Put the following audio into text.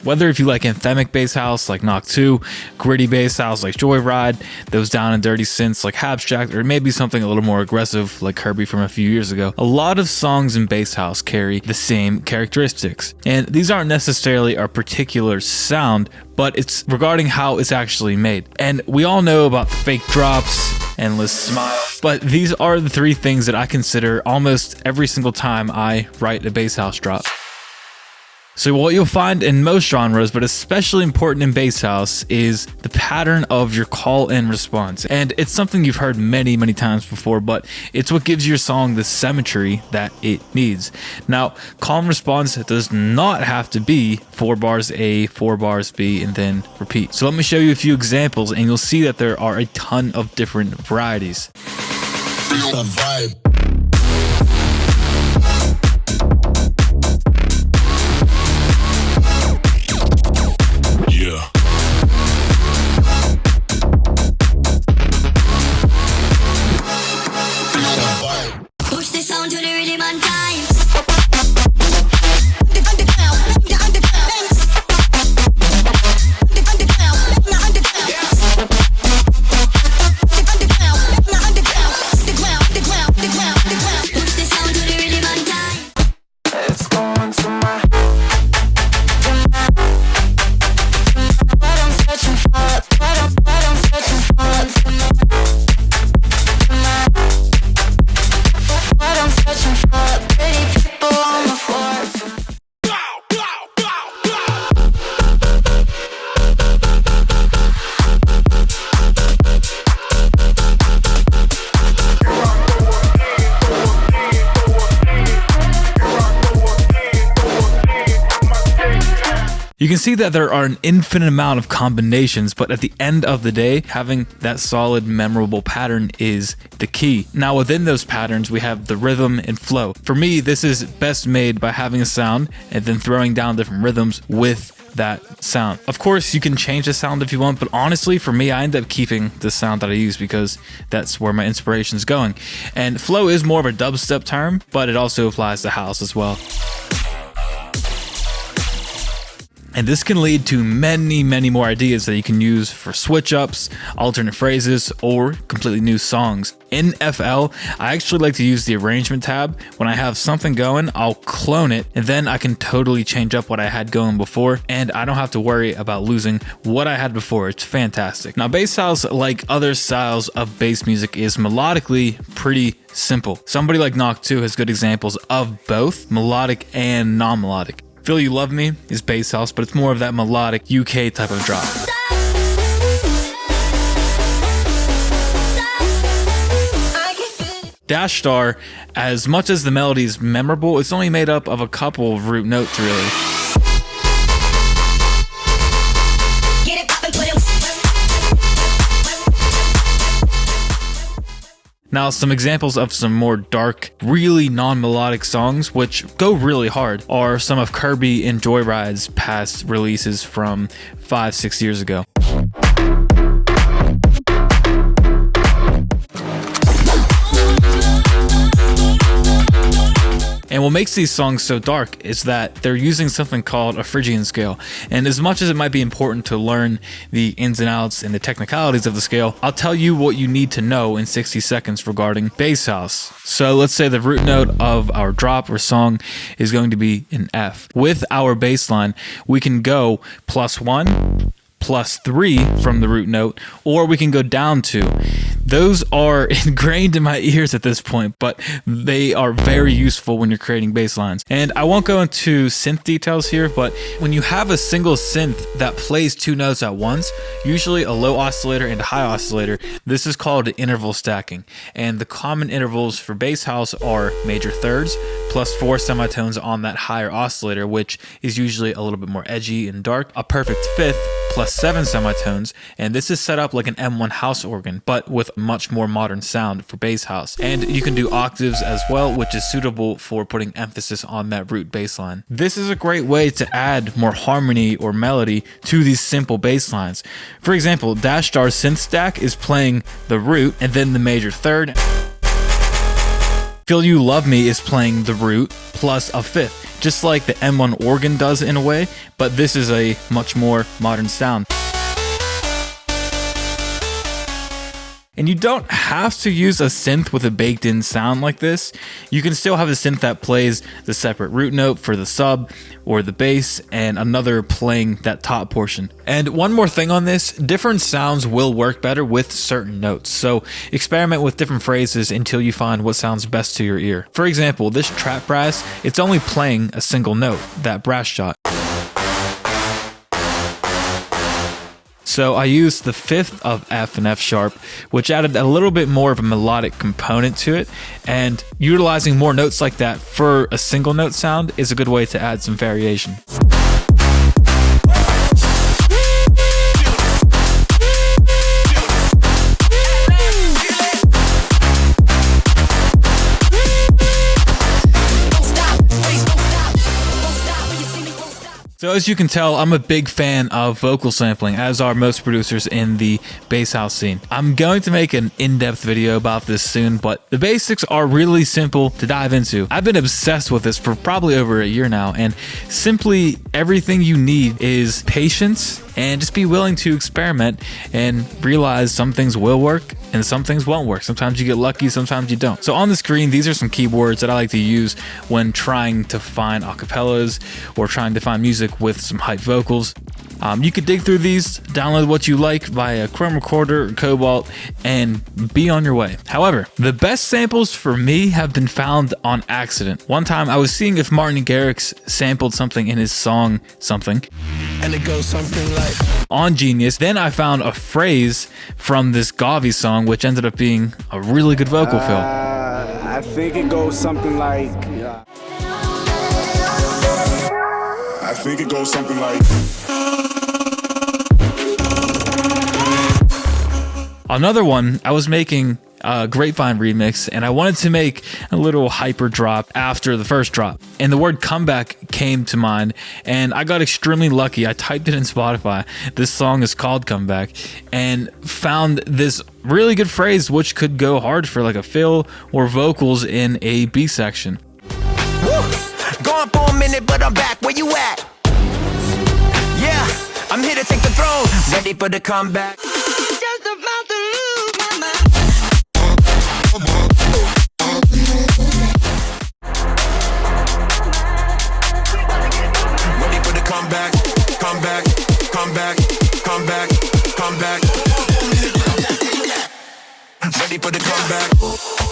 Whether if you like anthemic bass house like Knock 2, gritty bass house like Joyride, those down and dirty synths like Abstract, or maybe something a little more aggressive like Kirby from a few years ago, a lot of songs in bass house carry the same characteristics. And these aren't necessarily a particular sound, but it's regarding how it's actually made. And we all know about the fake drops, endless smile, but these are the three things that I consider almost every single time I write a bass house drop. So what you'll find in most genres, but especially important in bass house, is the pattern of your call and response. And it's something you've heard many times before, but it's what gives your song the symmetry that it needs. Now, call and response does not have to be 4 bars A, 4 bars B, and then repeat. So let me show you a few examples, and you'll see that there are a ton of different varieties. Feel the vibe. You can see that there are an infinite amount of combinations, but at the end of the day, having that solid, memorable pattern is the key. Now, within those patterns, we have the rhythm and flow. For me, this is best made by having a sound and then throwing down different rhythms with that sound. Of course, you can change the sound if you want, but honestly, for me, I end up keeping the sound that I use because that's where my inspiration is going. And flow is more of a dubstep term, but it also applies to house as well. And this can lead to many more ideas that you can use for switch ups, alternate phrases, or completely new songs. In FL, I actually like to use the arrangement tab. When I have something going, I'll clone it, and then I can totally change up what I had going before, and I don't have to worry about losing what I had before. It's fantastic. Now, bass house, like other styles of bass music, is melodically pretty simple. Somebody like Knock 2 has good examples of both melodic and non-melodic. Feel You Love Me is bass house, but it's more of that melodic UK type of drop. Dash Star, as much as the melody is memorable, it's only made up of a couple of root notes really. Now, some examples of some more dark, really non-melodic songs, which go really hard, are some of Kirby and Joyride's past releases from 5-6 years ago. And what makes these songs so dark is that they're using something called a Phrygian scale. And as much as it might be important to learn the ins and outs and the technicalities of the scale, I'll tell you what you need to know in 60 seconds regarding bass house. So let's say the root note of our drop or song is going to be an F. With our bass line, we can go +1, +3 from the root note, or we can go down 2. Those are ingrained in my ears at this point, but they are very useful when you're creating bass lines. And I won't go into synth details here, but when you have a single synth that plays 2 notes at once, usually a low oscillator and a high oscillator, this is called interval stacking. And the common intervals for bass house are major thirds +4 semitones on that higher oscillator, which is usually a little bit more edgy and dark, a perfect fifth +7 semitones, and this is set up like an M1 house organ, but with much more modern sound for bass house. And you can do octaves as well, which is suitable for putting emphasis on that root bass line. This is a great way to add more harmony or melody to these simple bass lines. For example, Dash Star's synth stack is playing the root and then the major third. Feel You Love Me is playing the root plus a fifth. just like the M1 organ does in a way, but this is a much more modern sound. And you don't have to use a synth with a baked in sound like this. You can still have a synth that plays the separate root note for the sub or the bass and another playing that top portion. And one more thing on this, different sounds will work better with certain notes. So experiment with different phrases until you find what sounds best to your ear. For example, this trap brass, it's only playing a single note, that brass shot. So I used the fifth of F and F sharp, which added a little bit more of a melodic component to it, and utilizing more notes like that for a single note sound is a good way to add some variation. So as you can tell, I'm a big fan of vocal sampling, as are most producers in the bass house scene. I'm going to make an in-depth video about this soon, but the basics are really simple to dive into. I've been obsessed with this for probably over a year now, and simply everything you need is patience and just be willing to experiment and realize some things will work and some things won't work. Sometimes you get lucky, sometimes you don't. So on the screen, these are some keywords that I like to use when trying to find acapellas or trying to find music with some hype vocals. You could dig through these, download what you like via Chrome Recorder or Cobalt, and be on your way. However, the best samples for me have been found on accident. One time I was seeing if Martin Garrix sampled something in his song something, And it goes something like on Genius. Then I found a phrase from this Gavi song, which ended up being a really good vocal fill. I think it goes something like. I think it goes something like Another one, I was making a Grapevine remix, and I wanted to make a little hyper drop after the first drop. And the word comeback came to mind, and I got extremely lucky. I typed it in Spotify. This song is called Comeback, and found this really good phrase which could go hard for like a fill or vocals in a B section. Woo! Gone for a minute, but I'm back. Where you at? Yeah, I'm here to take the throne. Ready for the comeback. Just about to lose my mind. ready for the comeback, comeback, comeback, comeback, comeback. Ready for the comeback.